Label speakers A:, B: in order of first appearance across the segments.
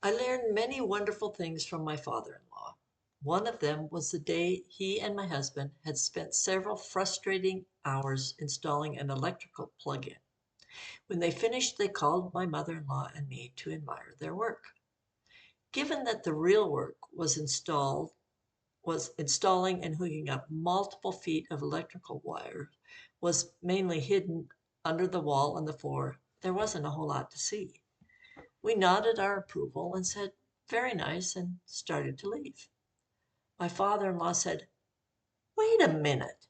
A: I learned many wonderful things from my father-in-law. One of them was the day he and my husband had spent several frustrating hours installing an electrical plug-in. When they finished, they called my mother-in-law and me to admire their work. Given that the real work was installing and hooking up multiple feet of electrical wire was mainly hidden under the wall and the floor, there wasn't a whole lot to see. We nodded our approval and said, "Very nice," and started to leave. My father-in-law said, "Wait a minute.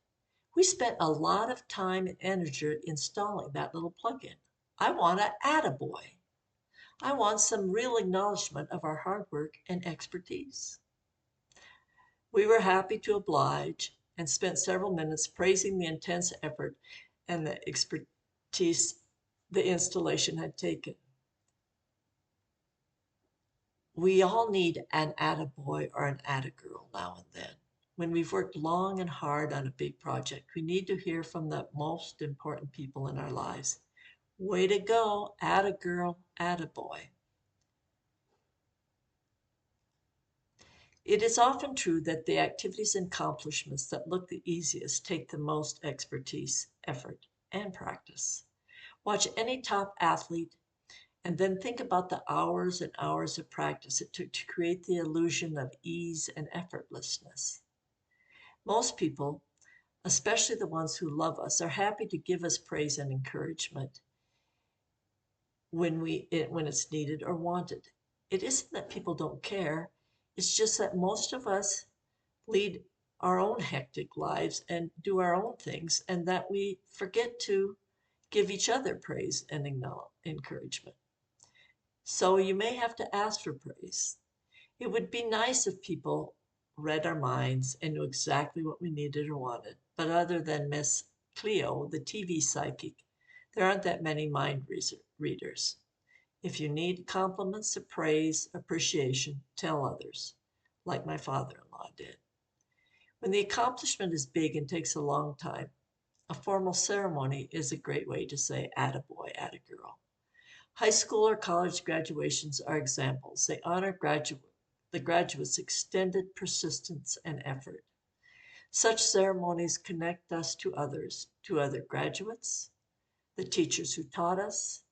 A: We spent a lot of time and energy installing that little plug-in. I want a attaboy. I want some real acknowledgement of our hard work and expertise." We were happy to oblige and spent several minutes praising the intense effort and the expertise the installation had taken. We all need an attaboy or an attagirl now and then. When we've worked long and hard on a big project, we need to hear from the most important people in our lives. "Way to go, attagirl, attaboy." It is often true that the activities and accomplishments that look the easiest take the most expertise, effort, and practice. Watch any top athlete and then think about the hours and hours of practice it took to create the illusion of ease and effortlessness. Most people, especially the ones who love us, are happy to give us praise and encouragement when it's needed or wanted. It isn't that people don't care, it's just that most of us lead our own hectic lives and do our own things, and that we forget to give each other praise and encouragement. So you may have to ask for praise. It would be nice if people read our minds and knew exactly what we needed or wanted. But other than Miss Cleo, the TV psychic, there aren't that many readers. If you need compliments of praise, appreciation, tell others, like my father-in-law did. When the accomplishment is big and takes a long time, a formal ceremony is a great way to say attaboy, attagirl. High school or college graduations are examples. They honor the graduate's extended persistence and effort. Such ceremonies connect us to others, to other graduates, the teachers who taught us,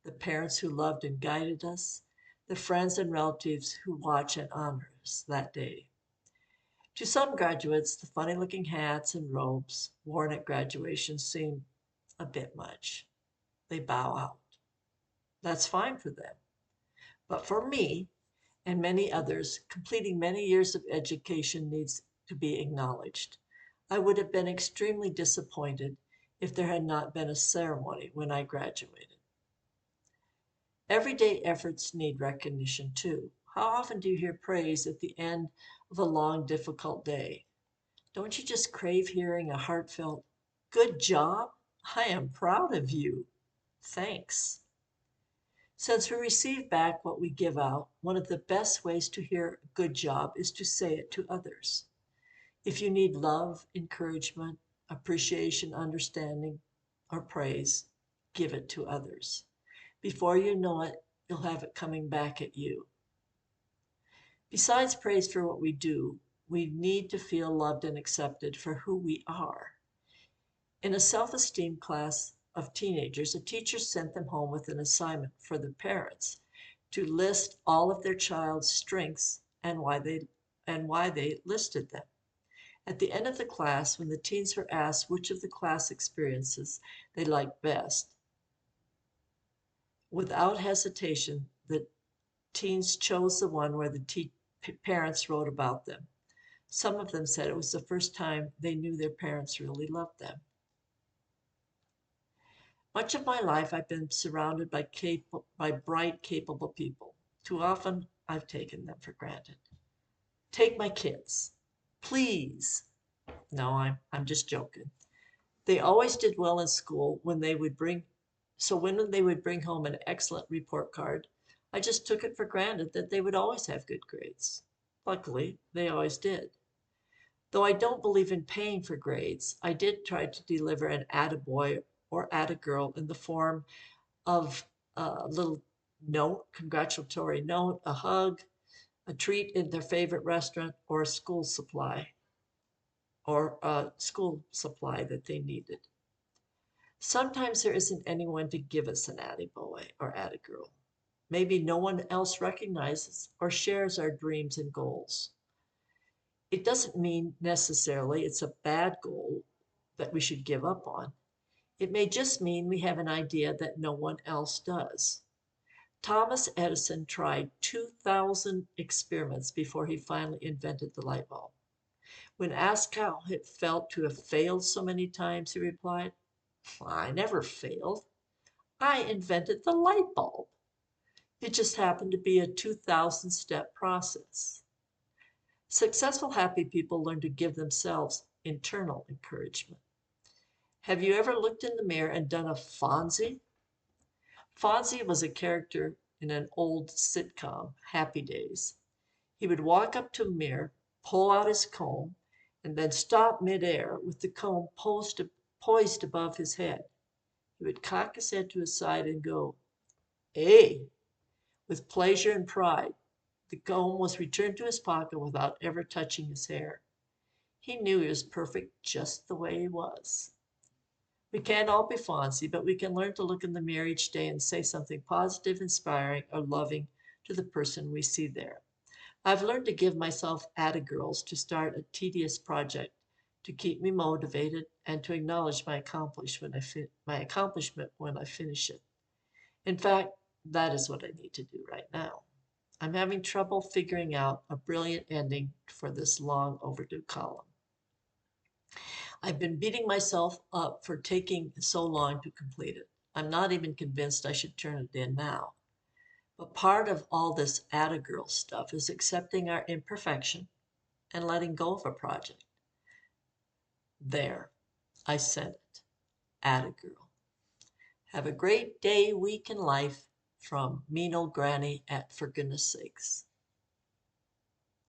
A: the parents who loved and guided us, the friends and relatives who watch and honor us that day. To some graduates, the funny-looking hats and robes worn at graduation seem a bit much. They bow out. That's fine for them. But for me and many others, completing many years of education needs to be acknowledged. I would have been extremely disappointed if there had not been a ceremony when I graduated. Everyday efforts need recognition too. How often do you hear praise at the end of a long, difficult day? Don't you just crave hearing a heartfelt, "Good job. I am proud of you. Thanks." Since we receive back what we give out, one of the best ways to hear "good job" is to say it to others. If you need love, encouragement, appreciation, understanding, or praise, give it to others. Before you know it, you'll have it coming back at you. Besides praise for what we do, we need to feel loved and accepted for who we are. In a self-esteem class of teenagers, a teacher sent them home with an assignment for the parents to list all of their child's strengths and why they listed them. At the end of the class, when the teens were asked which of the class experiences they liked best, without hesitation, the teens chose the one where the parents wrote about them. Some of them said it was the first time they knew their parents really loved them. Much of my life, I've been surrounded by bright, capable people. Too often, I've taken them for granted. Take my kids. Please. No, I'm just joking. They always did well in school when they would bring home an excellent report card, I just took it for granted that they would always have good grades. Luckily, they always did. Though I don't believe in paying for grades, I did try to deliver an attaboy or attagirl in the form of little note, congratulatory note, a hug, a treat in their favorite restaurant, or a school supply that they needed. Sometimes there isn't anyone to give us an attaboy or attagirl. Maybe no one else recognizes or shares our dreams and goals. It doesn't mean necessarily it's a bad goal that we should give up on. It may just mean we have an idea that no one else does. Thomas Edison tried 2,000 experiments before he finally invented the light bulb. When asked how it felt to have failed so many times, he replied, I never failed. I invented the light bulb. It just happened to be a 2,000 step process. Successful, happy people learn to give themselves internal encouragement. Have you ever looked in the mirror and done a Fonzie? Fonzie was a character in an old sitcom, Happy Days. He would walk up to a mirror, pull out his comb, and then stop midair with the comb poised above his head. He would cock his head to his side and go, "Hey!" With pleasure and pride. The comb was returned to his pocket without ever touching his hair. He knew he was perfect just the way he was. We can't all be Fonzie, but we can learn to look in the mirror each day and say something positive, inspiring, or loving to the person we see there. I've learned to give myself attagirls to start a tedious project, to keep me motivated, and to acknowledge my accomplishment when I finish it. In fact, that is what I need to do right now. I'm having trouble figuring out a brilliant ending for this long overdue column. I've been beating myself up for taking so long to complete it. I'm not even convinced I should turn it in now. But part of all this Attagirl stuff is accepting our imperfection and letting go of a project. There, I said it. Attagirl. Have a great day, week, and life from mean old granny at For Goodness Sakes.